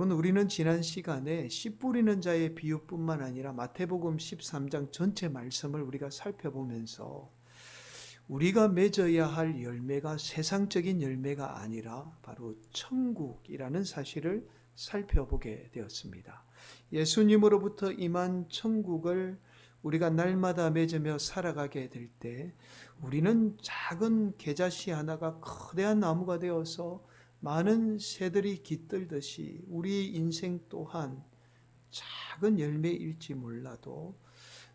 여러분, 우리는 지난 시간에 씨 뿌리는 자의 비유뿐만 아니라 마태복음 13장 전체 말씀을 우리가 살펴보면서 우리가 맺어야 할 열매가 세상적인 열매가 아니라 바로 천국이라는 사실을 살펴보게 되었습니다. 예수님으로부터 임한 천국을 우리가 날마다 맺으며 살아가게 될 때 우리는 작은 겨자씨 하나가 거대한 나무가 되어서 많은 새들이 깃들듯이 우리 인생 또한 작은 열매일지 몰라도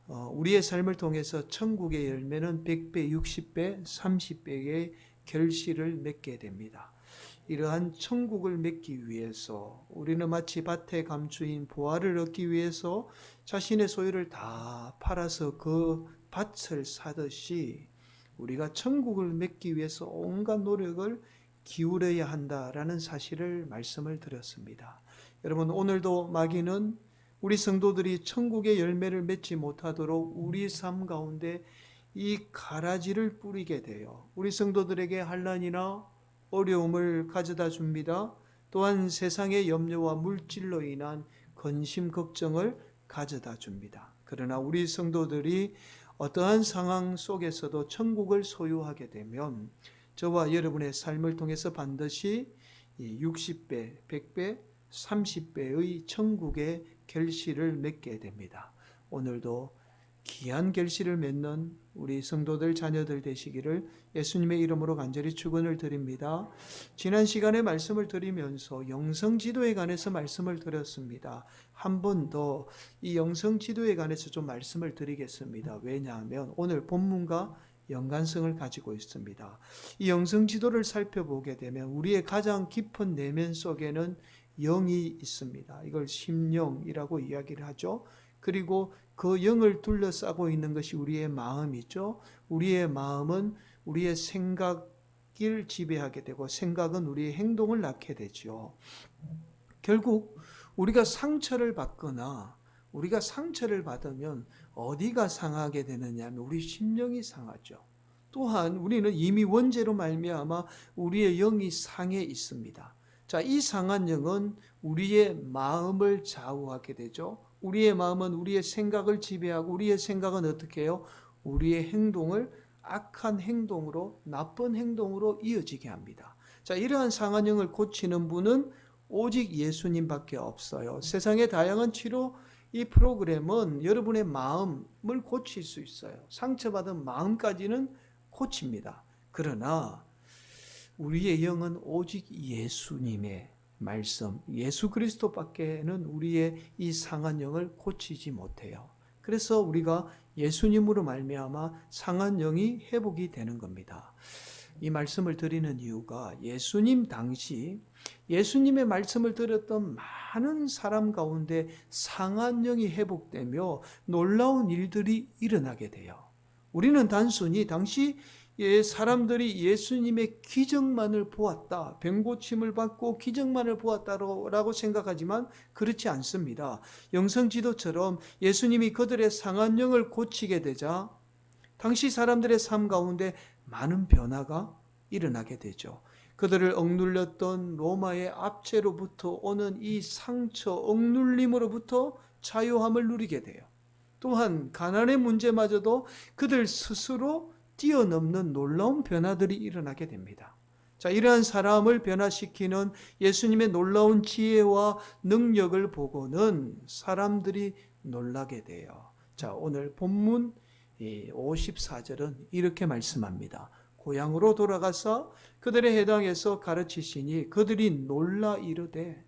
우리의 삶을 통해서 천국의 열매는 100배, 60배, 30배의 결실을 맺게 됩니다. 이러한 천국을 맺기 위해서 우리는 마치 밭에 감추인 보화를 얻기 위해서 자신의 소유를 다 팔아서 그 밭을 사듯이 우리가 천국을 맺기 위해서 온갖 노력을 기울여야 한다라는 사실을 말씀을 드렸습니다. 여러분, 오늘도 마귀는 우리 성도들이 천국의 열매를 맺지 못하도록 우리 삶 가운데 이 가라지를 뿌리게 돼요. 우리 성도들에게 환난이나 어려움을 가져다 줍니다. 또한 세상의 염려와 물질로 인한 근심, 걱정을 가져다 줍니다. 그러나 우리 성도들이 어떠한 상황 속에서도 천국을 소유하게 되면 저와 여러분의 삶을 통해서 반드시 60배, 100배, 30배의 천국의 결실을 맺게 됩니다. 오늘도 귀한 결실을 맺는 우리 성도들 자녀들 되시기를 예수님의 이름으로 간절히 축원을 드립니다. 지난 시간에 말씀을 드리면서 영성지도에 관해서 말씀을 드렸습니다. 한 번 더 이 영성지도에 관해서 좀 말씀을 드리겠습니다. 왜냐하면 오늘 본문과 연관성을 가지고 있습니다. 이 영성지도를 살펴보게 되면 우리의 가장 깊은 내면 속에는 영이 있습니다. 이걸 심령이라고 이야기를 하죠. 그리고 그 영을 둘러싸고 있는 것이 우리의 마음이죠. 우리의 마음은 우리의 생각을 지배하게 되고 생각은 우리의 행동을 낳게 되죠. 결국 우리가 상처를 받거나 우리가 상처를 받으면 어디가 상하게 되느냐 하면 우리 심령이 상하죠. 또한 우리는 이미 원죄로 말미암아 우리의 영이 상해 있습니다. 자, 이 상한 영은 우리의 마음을 좌우하게 되죠. 우리의 마음은 우리의 생각을 지배하고 우리의 생각은 어떻게 해요? 우리의 행동을 악한 행동으로, 나쁜 행동으로 이어지게 합니다. 자, 이러한 상한 영을 고치는 분은 오직 예수님밖에 없어요. 세상의 다양한 치료 이 프로그램은 여러분의 마음을 고칠 수 있어요. 상처받은 마음까지는 고칩니다. 그러나 우리의 영은 오직 예수님의 말씀, 예수 그리스도밖에는 우리의 이 상한 영을 고치지 못해요. 그래서 우리가 예수님으로 말미암아 상한 영이 회복이 되는 겁니다. 이 말씀을 드리는 이유가 예수님 당시 예수님의 말씀을 들었던 많은 사람 가운데 상한 영이 회복되며 놀라운 일들이 일어나게 돼요. 우리는 단순히 당시 사람들이 예수님의 기적만을 보았다, 병고침을 받고 기적만을 보았다라고 생각하지만 그렇지 않습니다. 영성지도처럼 예수님이 그들의 상한 영을 고치게 되자 당시 사람들의 삶 가운데 많은 변화가 일어나게 되죠. 그들을 억눌렸던 로마의 압제로부터 오는 이 상처, 억눌림으로부터 자유함을 누리게 돼요. 또한 가난의 문제마저도 그들 스스로 뛰어넘는 놀라운 변화들이 일어나게 됩니다. 자, 이러한 사람을 변화시키는 예수님의 놀라운 지혜와 능력을 보고는 사람들이 놀라게 돼요. 자, 오늘 본문 54절은 이렇게 말씀합니다. 고향으로 돌아가서 그들의 해당에서 가르치시니 그들이 놀라 이르되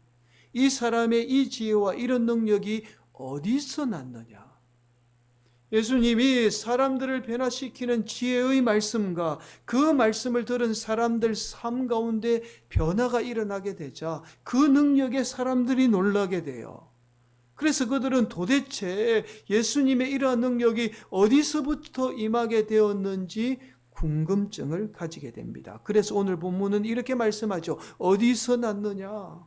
이 사람의 이 지혜와 이런 능력이 어디서 났느냐. 예수님이 사람들을 변화시키는 지혜의 말씀과 그 말씀을 들은 사람들 삶 가운데 변화가 일어나게 되자 그 능력에 사람들이 놀라게 돼요. 그래서 그들은 도대체 예수님의 이러한 능력이 어디서부터 임하게 되었는지 궁금증을 가지게 됩니다. 그래서 오늘 본문은 이렇게 말씀하죠. 어디서 났느냐?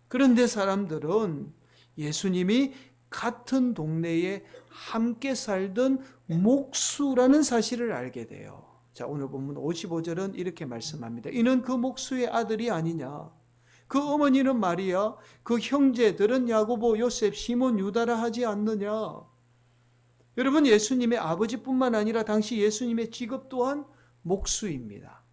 그런데 사람들은 예수님이 같은 동네에 함께 살던 목수라는 사실을 알게 돼요. 자, 오늘 본문 55절은 이렇게 말씀합니다. 이는 그 목수의 아들이 아니냐? 그 어머니는 마리아, 그 형제들은 야고보, 요셉, 시몬, 유다라 하지 않느냐? 여러분, 예수님의 아버지뿐만 아니라 당시 예수님의 직업 또한 목수입니다.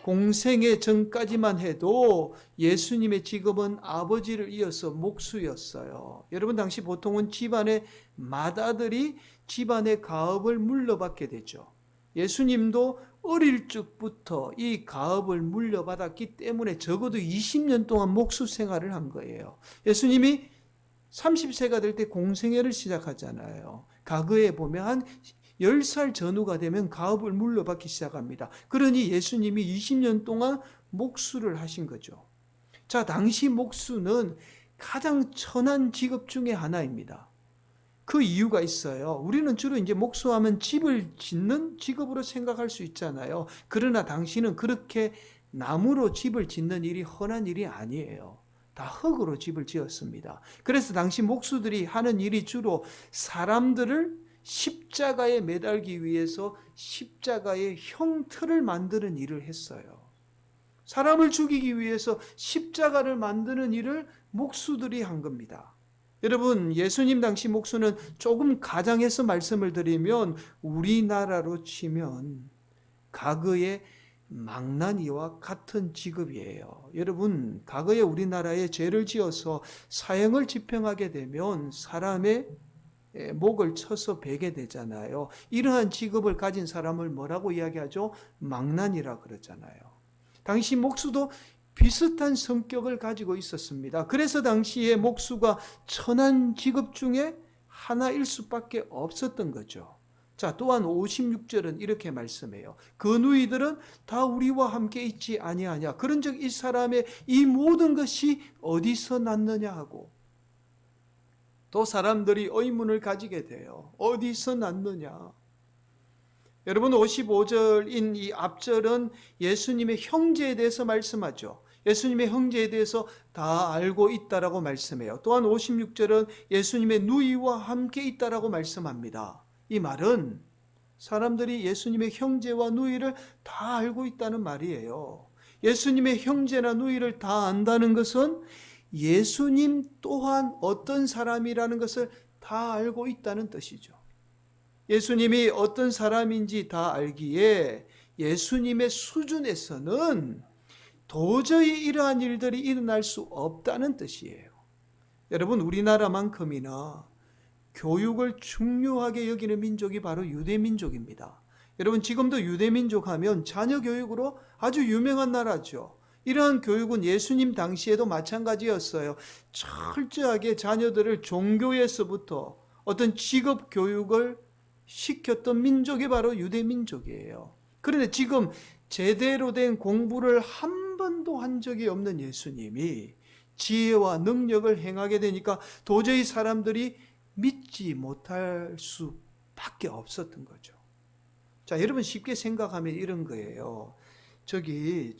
공생애 전까지만 해도 예수님의 직업은 아버지를 이어서 목수였어요. 여러분, 당시 보통은 집안의 맏아들이 집안의 가업을 물려받게 되죠. 예수님도 어릴 적부터 이 가업을 물려받았기 때문에 적어도 20년 동안 목수 생활을 한 거예요. 예수님이 30세가 될 때 공생애를 시작하잖아요. 과거에 보면 한 10살 전후가 되면 가업을 물려받기 시작합니다. 그러니 예수님이 20년 동안 목수를 하신 거죠. 자, 당시 목수는 가장 천한 직업 중에 하나입니다. 그 이유가 있어요. 우리는 주로 이제 목수하면 집을 짓는 직업으로 생각할 수 있잖아요. 그러나 당시는 그렇게 나무로 집을 짓는 일이 흔한 일이 아니에요. 다 흙으로 집을 지었습니다. 그래서 당시 목수들이 하는 일이 주로 사람들을 십자가에 매달기 위해서 십자가의 형틀을 만드는 일을 했어요. 사람을 죽이기 위해서 십자가를 만드는 일을 목수들이 한 겁니다. 여러분, 예수님 당시 목수는 조금 가장해서 말씀을 드리면 우리나라로 치면 과거의 망나니와 같은 직업이에요. 여러분, 과거에 우리나라에 죄를 지어서 사형을 집행하게 되면 사람의 목을 쳐서 베게 되잖아요. 이러한 직업을 가진 사람을 뭐라고 이야기하죠? 망나니라 그러잖아요. 당시 목수도 비슷한 성격을 가지고 있었습니다. 그래서 당시에 목수가 천한 직업 중에 하나일 수밖에 없었던 거죠. 자, 또한 56절은 이렇게 말씀해요. 그 누이들은 다 우리와 함께 있지 아니하냐. 그런즉 이 사람의 이 모든 것이 어디서 났느냐 하고 또 사람들이 의문을 가지게 돼요. 어디서 났느냐? 여러분, 55절인 이 앞절은 예수님의 형제에 대해서 말씀하죠. 예수님의 형제에 대해서 다 알고 있다라고 말씀해요. 또한 56절은 예수님의 누이와 함께 있다라고 말씀합니다. 이 말은 사람들이 예수님의 형제와 누이를 다 알고 있다는 말이에요. 예수님의 형제나 누이를 다 안다는 것은 예수님 또한 어떤 사람이라는 것을 다 알고 있다는 뜻이죠. 예수님이 어떤 사람인지 다 알기에 예수님의 수준에서는 도저히 이러한 일들이 일어날 수 없다는 뜻이에요. 여러분, 우리나라만큼이나 교육을 중요하게 여기는 민족이 바로 유대민족입니다. 여러분, 지금도 유대민족 하면 자녀 교육으로 아주 유명한 나라죠. 이러한 교육은 예수님 당시에도 마찬가지였어요. 철저하게 자녀들을 종교에서부터 어떤 직업 교육을 시켰던 민족이 바로 유대민족이에요. 그런데 지금 제대로 된 공부를 한 번도 한 적이 없는 예수님이 지혜와 능력을 행하게 되니까 도저히 사람들이 믿지 못할 수밖에 없었던 거죠. 자, 여러분, 쉽게 생각하면 이런 거예요. 저기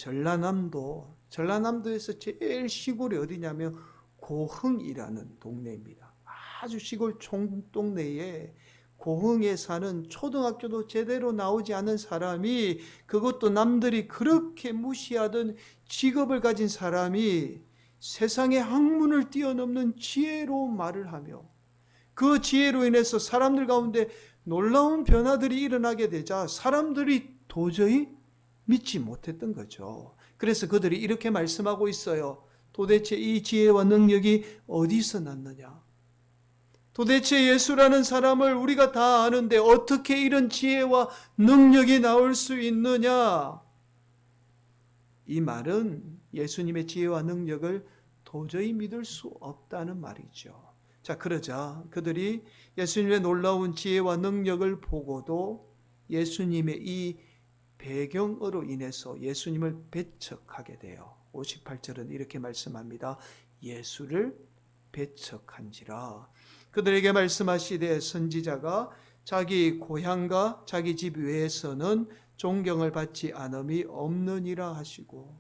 전라남도에서 제일 시골이 어디냐면 고흥이라는 동네입니다. 아주 시골 총동네에 고흥에 사는 초등학교도 제대로 나오지 않은 사람이, 그것도 남들이 그렇게 무시하던 직업을 가진 사람이 세상의 학문을 뛰어넘는 지혜로운 말을 하며 그 지혜로 인해서 사람들 가운데 놀라운 변화들이 일어나게 되자 사람들이 도저히 믿지 못했던 거죠. 그래서 그들이 이렇게 말씀하고 있어요. 도대체 이 지혜와 능력이 어디서 났느냐? 도대체 예수라는 사람을 우리가 다 아는데 어떻게 이런 지혜와 능력이 나올 수 있느냐? 이 말은 예수님의 지혜와 능력을 도저히 믿을 수 없다는 말이죠. 자, 그러자 그들이 예수님의 놀라운 지혜와 능력을 보고도 예수님의 이 배경으로 인해서 예수님을 배척하게 돼요. 58절은 이렇게 말씀합니다. 예수를 배척한지라. 그들에게 말씀하시되 선지자가 자기 고향과 자기 집 외에서는 존경을 받지 않음이 없느니라 하시고,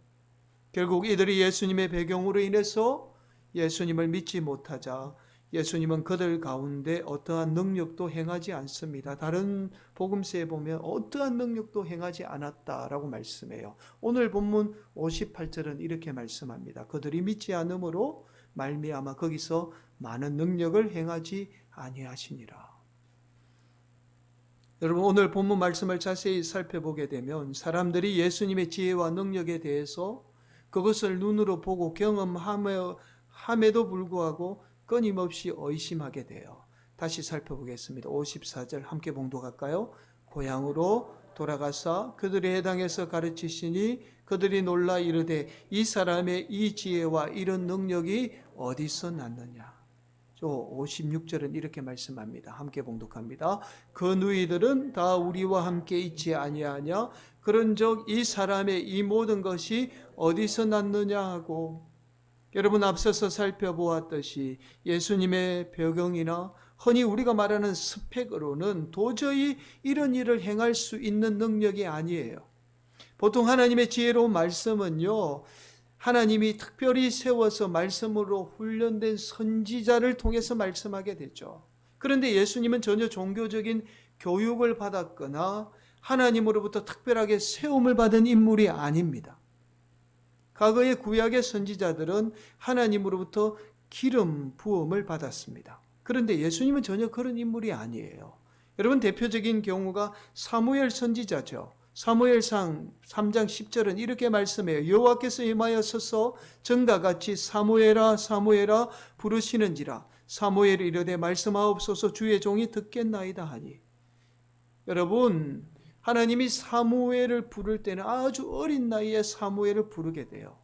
결국 이들이 예수님의 배경으로 인해서 예수님을 믿지 못하자 예수님은 그들 가운데 어떠한 능력도 행하지 않습니다. 다른 복음서에 보면 어떠한 능력도 행하지 않았다라고 말씀해요. 오늘 본문 58절은 이렇게 말씀합니다. 그들이 믿지 않음으로 말미암아 거기서 많은 능력을 행하지 아니하시니라. 여러분, 오늘 본문 말씀을 자세히 살펴보게 되면 사람들이 예수님의 지혜와 능력에 대해서 그것을 눈으로 보고 경험함에도 불구하고 끊임없이 의심하게 돼요. 다시 살펴보겠습니다. 54절 함께 봉독할까요? 고향으로 돌아가사 그들의 해당에서 가르치시니 그들이 놀라 이르되 이 사람의 이 지혜와 이런 능력이 어디서 났느냐. 56절은 이렇게 말씀합니다. 함께 봉독합니다. 그 누이들은 다 우리와 함께 있지 아니하냐? 그런즉 이 사람의 이 모든 것이 어디서 났느냐 하고. 여러분, 앞서서 살펴보았듯이 예수님의 배경이나 흔히 우리가 말하는 스펙으로는 도저히 이런 일을 행할 수 있는 능력이 아니에요. 보통 하나님의 지혜로운 말씀은요, 하나님이 특별히 세워서 말씀으로 훈련된 선지자를 통해서 말씀하게 되죠. 그런데 예수님은 전혀 종교적인 교육을 받았거나 하나님으로부터 특별하게 세움을 받은 인물이 아닙니다. 과거의 구약의 선지자들은 하나님으로부터 기름 부음을 받았습니다. 그런데 예수님은 전혀 그런 인물이 아니에요. 여러분, 대표적인 경우가 사무엘 선지자죠. 사무엘상 3장 10절은 이렇게 말씀해요. 여호와께서 임하여서서 전과 같이 사무엘아 사무엘아 부르시는지라. 사무엘이 이르되 말씀하옵소서 주의 종이 듣겠나이다 하니. 여러분, 하나님이 사무엘을 부를 때는 아주 어린 나이에 사무엘을 부르게 돼요.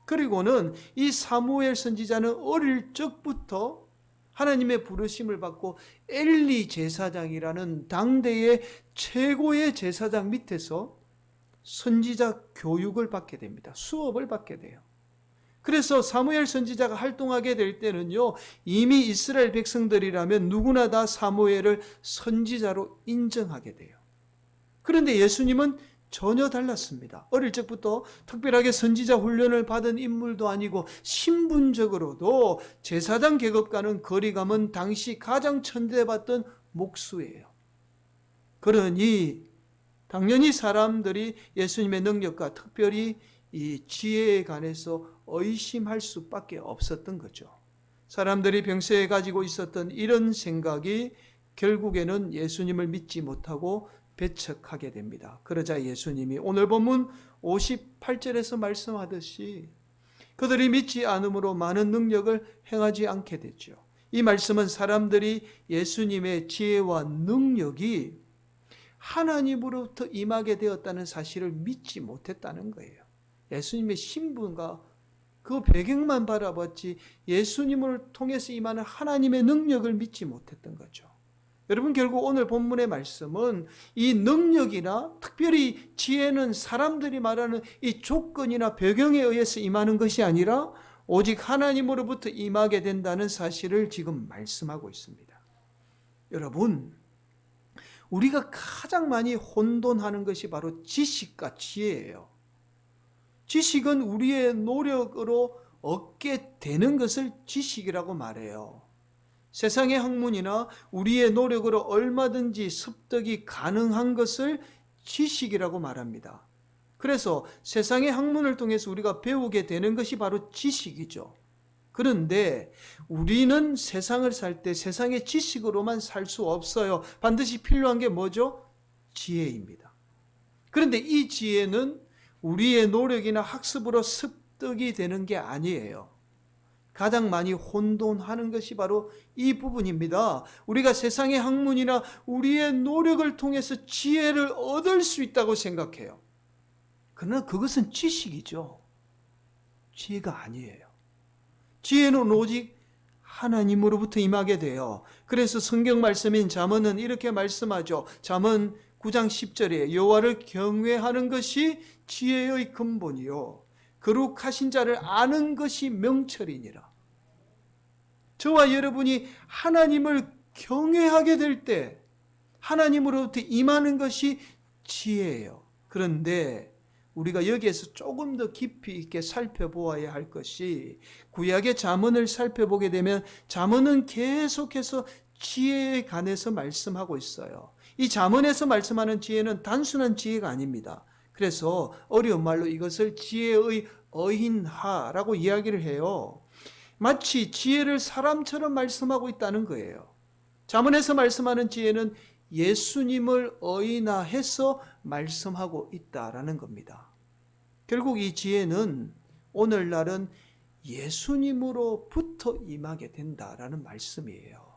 그리고는 이 사무엘 선지자는 어릴 적부터 하나님의 부르심을 받고 엘리 제사장이라는 당대의 최고의 제사장 밑에서 선지자 교육을 받게 됩니다. 수업을 받게 돼요. 그래서 사무엘 선지자가 활동하게 될 때는요, 이미 이스라엘 백성들이라면 누구나 다 사무엘을 선지자로 인정하게 돼요. 그런데 예수님은 전혀 달랐습니다. 어릴 적부터 특별하게 선지자 훈련을 받은 인물도 아니고 신분적으로도 제사장 계급과는 거리감은 당시 가장 천대받던 목수예요. 그러니 당연히 사람들이 예수님의 능력과 특별히 이 지혜에 관해서 의심할 수밖에 없었던 거죠. 사람들이 평소에 가지고 있었던 이런 생각이 결국에는 예수님을 믿지 못하고 배척하게 됩니다. 그러자 예수님이 오늘 본문 58절에서 말씀하듯이 그들이 믿지 않음으로 많은 능력을 행하지 않게 됐죠. 이 말씀은 사람들이 예수님의 지혜와 능력이 하나님으로부터 임하게 되었다는 사실을 믿지 못했다는 거예요. 예수님의 신분과 그 배경만 바라봤지 예수님을 통해서 임하는 하나님의 능력을 믿지 못했던 거죠. 여러분, 결국 오늘 본문의 말씀은 이 능력이나 특별히 지혜는 사람들이 말하는 이 조건이나 배경에 의해서 임하는 것이 아니라 오직 하나님으로부터 임하게 된다는 사실을 지금 말씀하고 있습니다. 여러분, 우리가 가장 많이 혼돈하는 것이 바로 지식과 지혜예요. 지식은 우리의 노력으로 얻게 되는 것을 지식이라고 말해요. 세상의 학문이나 우리의 노력으로 얼마든지 습득이 가능한 것을 지식이라고 말합니다. 그래서 세상의 학문을 통해서 우리가 배우게 되는 것이 바로 지식이죠. 그런데 우리는 세상을 살 때 세상의 지식으로만 살 수 없어요. 반드시 필요한 게 뭐죠? 지혜입니다. 그런데 이 지혜는 우리의 노력이나 학습으로 습득이 되는 게 아니에요. 가장 많이 혼돈하는 것이 바로 이 부분입니다. 우리가 세상의 학문이나 우리의 노력을 통해서 지혜를 얻을 수 있다고 생각해요. 그러나 그것은 지식이죠. 지혜가 아니에요. 지혜는 오직 하나님으로부터 임하게 돼요. 그래서 성경 말씀인 잠언은 이렇게 말씀하죠. 잠언 9장 10절에 여호와를 경외하는 것이 지혜의 근본이요 거룩하신 자를 아는 것이 명철이니라. 저와 여러분이 하나님을 경외하게 될 때 하나님으로부터 임하는 것이 지혜예요. 그런데 우리가 여기에서 조금 더 깊이 있게 살펴보아야 할 것이, 구약의 잠언을 살펴보게 되면 잠언은 계속해서 지혜에 관해서 말씀하고 있어요. 이 잠언에서 말씀하는 지혜는 단순한 지혜가 아닙니다. 그래서 어려운 말로 이것을 지혜의 어인하라고 이야기를 해요. 마치 지혜를 사람처럼 말씀하고 있다는 거예요. 잠언에서 말씀하는 지혜는 예수님을 어인화해서 말씀하고 있다라는 겁니다. 결국 이 지혜는 오늘날은 예수님으로부터 임하게 된다라는 말씀이에요.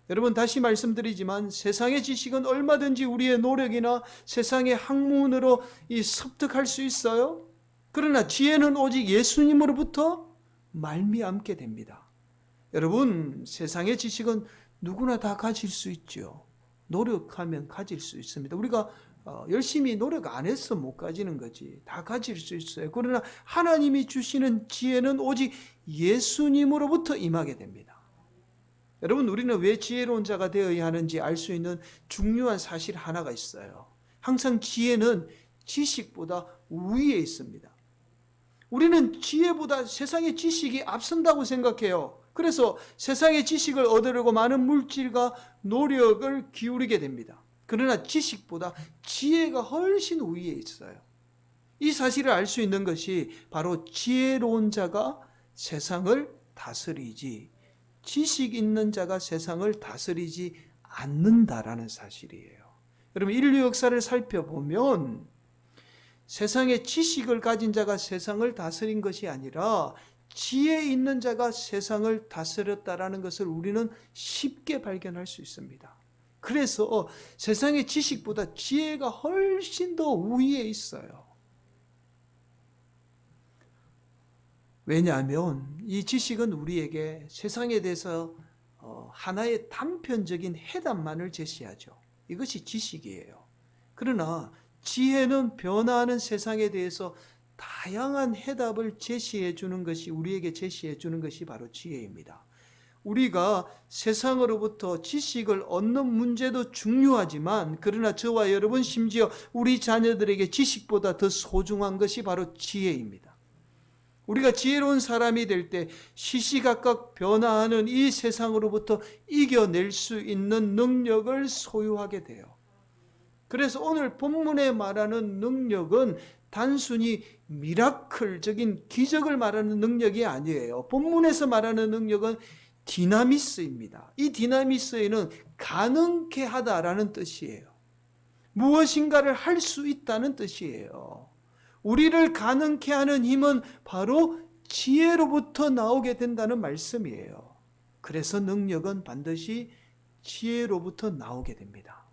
여러분, 다시 말씀드리지만 세상의 지식은 얼마든지 우리의 노력이나 세상의 학문으로 습득할 수 있어요. 그러나 지혜는 오직 예수님으로부터 말미암게 됩니다. 여러분, 세상의 지식은 누구나 다 가질 수 있죠. 노력하면 가질 수 있습니다. 우리가 열심히 노력 안 해서 못 가지는 거지. 다 가질 수 있어요. 그러나 하나님이 주시는 지혜는 오직 예수님으로부터 임하게 됩니다. 여러분, 우리는 왜 지혜로운 자가 되어야 하는지 알 수 있는 중요한 사실 하나가 있어요. 항상 지혜는 지식보다 위에 있습니다. 우리는 지혜보다 세상의 지식이 앞선다고 생각해요. 그래서 세상의 지식을 얻으려고 많은 물질과 노력을 기울이게 됩니다. 그러나 지식보다 지혜가 훨씬 위에 있어요. 이 사실을 알 수 있는 것이 바로 지혜로운 자가 세상을 다스리지, 지식 있는 자가 세상을 다스리지 않는다라는 사실이에요. 여러분, 인류 역사를 살펴보면 세상에 지식을 가진 자가 세상을 다스린 것이 아니라 지혜 있는 자가 세상을 다스렸다라는 것을 우리는 쉽게 발견할 수 있습니다. 그래서 세상의 지식보다 지혜가 훨씬 더 위에 있어요. 왜냐하면 이 지식은 우리에게 세상에 대해서 하나의 단편적인 해답만을 제시하죠. 이것이 지식이에요. 그러나 지혜는 변화하는 세상에 대해서 다양한 해답을 제시해 주는 것이, 우리에게 제시해 주는 것이 바로 지혜입니다. 우리가 세상으로부터 지식을 얻는 문제도 중요하지만, 그러나 저와 여러분, 심지어 우리 자녀들에게 지식보다 더 소중한 것이 바로 지혜입니다. 우리가 지혜로운 사람이 될 때 시시각각 변화하는 이 세상으로부터 이겨낼 수 있는 능력을 소유하게 돼요. 그래서 오늘 본문에 말하는 능력은 단순히 미라클적인 기적을 말하는 능력이 아니에요. 본문에서 말하는 능력은 디나미스입니다. 이 디나미스에는 가능케 하다라는 뜻이에요. 무엇인가를 할 수 있다는 뜻이에요. 우리를 가능케 하는 힘은 바로 지혜로부터 나오게 된다는 말씀이에요. 그래서 능력은 반드시 지혜로부터 나오게 됩니다.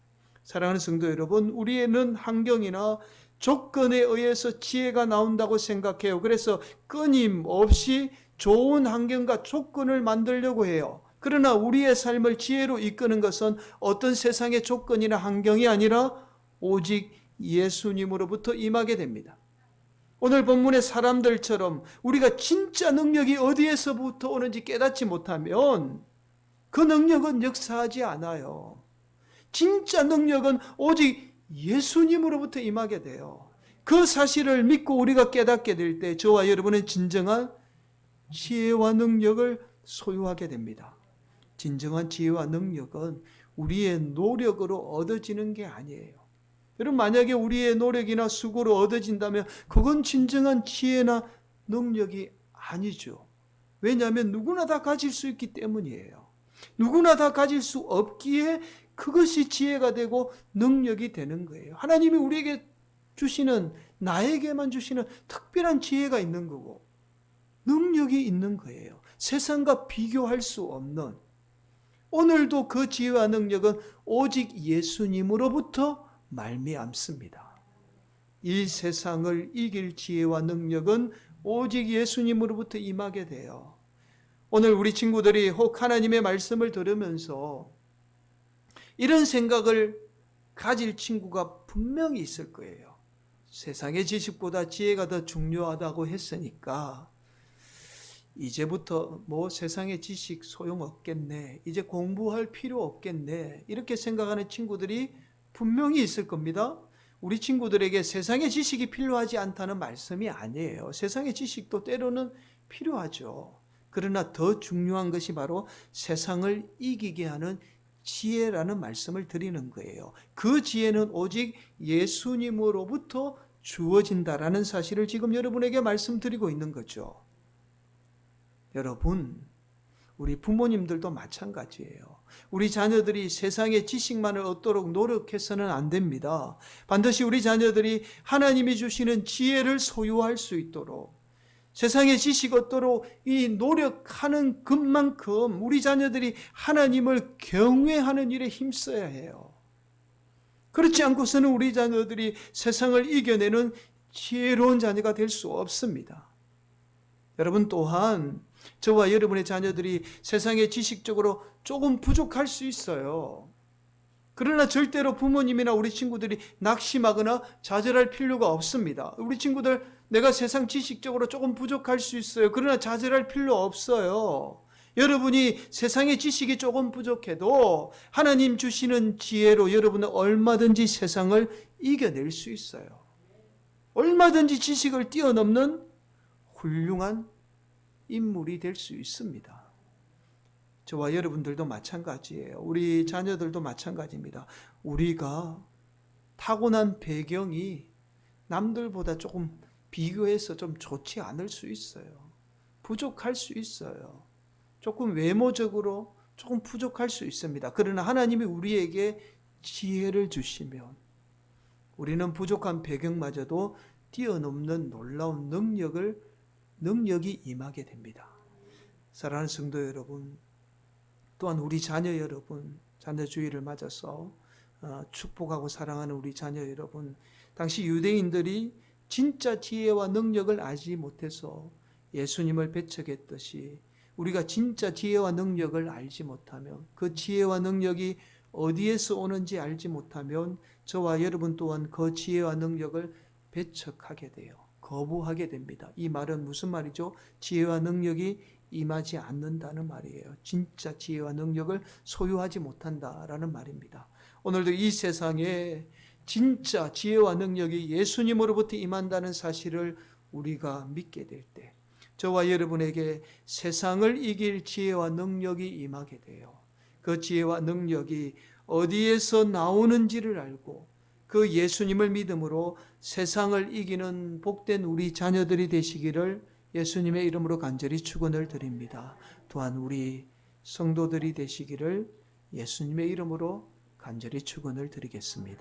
사랑하는 성도 여러분, 우리는 환경이나 조건에 의해서 지혜가 나온다고 생각해요. 그래서 끊임없이 좋은 환경과 조건을 만들려고 해요. 그러나 우리의 삶을 지혜로 이끄는 것은 어떤 세상의 조건이나 환경이 아니라 오직 예수님으로부터 임하게 됩니다. 오늘 본문의 사람들처럼 우리가 진짜 능력이 어디에서부터 오는지 깨닫지 못하면 그 능력은 역사하지 않아요. 진짜 능력은 오직 예수님으로부터 임하게 돼요. 그 사실을 믿고 우리가 깨닫게 될 때 저와 여러분은 진정한 지혜와 능력을 소유하게 됩니다. 진정한 지혜와 능력은 우리의 노력으로 얻어지는 게 아니에요. 여러분, 만약에 우리의 노력이나 수고로 얻어진다면 그건 진정한 지혜나 능력이 아니죠. 왜냐하면 누구나 다 가질 수 있기 때문이에요. 누구나 다 가질 수 없기에 그것이 지혜가 되고 능력이 되는 거예요. 하나님이 우리에게 주시는, 나에게만 주시는 특별한 지혜가 있는 거고 능력이 있는 거예요. 세상과 비교할 수 없는. 오늘도 그 지혜와 능력은 오직 예수님으로부터 말미암습니다. 이 세상을 이길 지혜와 능력은 오직 예수님으로부터 임하게 돼요. 오늘 우리 친구들이 혹 하나님의 말씀을 들으면서 이런 생각을 가질 친구가 분명히 있을 거예요. 세상의 지식보다 지혜가 더 중요하다고 했으니까 이제부터 뭐 세상의 지식 소용없겠네, 이제 공부할 필요 없겠네, 이렇게 생각하는 친구들이 분명히 있을 겁니다. 우리 친구들에게 세상의 지식이 필요하지 않다는 말씀이 아니에요. 세상의 지식도 때로는 필요하죠. 그러나 더 중요한 것이 바로 세상을 이기게 하는 지혜라는 말씀을 드리는 거예요. 그 지혜는 오직 예수님으로부터 주어진다라는 사실을 지금 여러분에게 말씀드리고 있는 거죠. 여러분, 우리 부모님들도 마찬가지예요. 우리 자녀들이 세상의 지식만을 얻도록 노력해서는 안 됩니다. 반드시 우리 자녀들이 하나님이 주시는 지혜를 소유할 수 있도록, 세상의 지식 얻도록 이 노력하는 것만큼 우리 자녀들이 하나님을 경외하는 일에 힘써야 해요. 그렇지 않고서는 우리 자녀들이 세상을 이겨내는 지혜로운 자녀가 될 수 없습니다. 여러분, 또한 저와 여러분의 자녀들이 세상의 지식적으로 조금 부족할 수 있어요. 그러나 절대로 부모님이나 우리 친구들이 낙심하거나 좌절할 필요가 없습니다. 우리 친구들, 내가 세상 지식적으로 조금 부족할 수 있어요. 그러나 좌절할 필요 없어요. 여러분이 세상의 지식이 조금 부족해도 하나님 주시는 지혜로 여러분은 얼마든지 세상을 이겨낼 수 있어요. 얼마든지 지식을 뛰어넘는 훌륭한 인물이 될 수 있습니다. 저와 여러분들도 마찬가지예요. 우리 자녀들도 마찬가지입니다. 우리가 타고난 배경이 남들보다 조금 비교해서 좀 좋지 않을 수 있어요. 부족할 수 있어요. 조금 외모적으로 조금 부족할 수 있습니다. 그러나 하나님이 우리에게 지혜를 주시면 우리는 부족한 배경마저도 뛰어넘는 놀라운 능력이 임하게 됩니다. 사랑하는 성도 여러분, 또한 우리 자녀 여러분, 자녀 주일을 맞아서 축복하고 사랑하는 우리 자녀 여러분, 당시 유대인들이 진짜 지혜와 능력을 알지 못해서 예수님을 배척했듯이 우리가 진짜 지혜와 능력을 알지 못하면, 그 지혜와 능력이 어디에서 오는지 알지 못하면 저와 여러분 또한 그 지혜와 능력을 배척하게 돼요. 거부하게 됩니다. 이 말은 무슨 말이죠? 지혜와 능력이 임하지 않는다는 말이에요. 진짜 지혜와 능력을 소유하지 못한다라는 말입니다. 오늘도 이 세상에 진짜 지혜와 능력이 예수님으로부터 임한다는 사실을 우리가 믿게 될 때, 저와 여러분에게 세상을 이길 지혜와 능력이 임하게 돼요. 그 지혜와 능력이 어디에서 나오는지를 알고 그 예수님을 믿음으로 세상을 이기는 복된 우리 자녀들이 되시기를 예수님의 이름으로 간절히 축원을 드립니다. 또한 우리 성도들이 되시기를 예수님의 이름으로 간절히 축원을 드리겠습니다.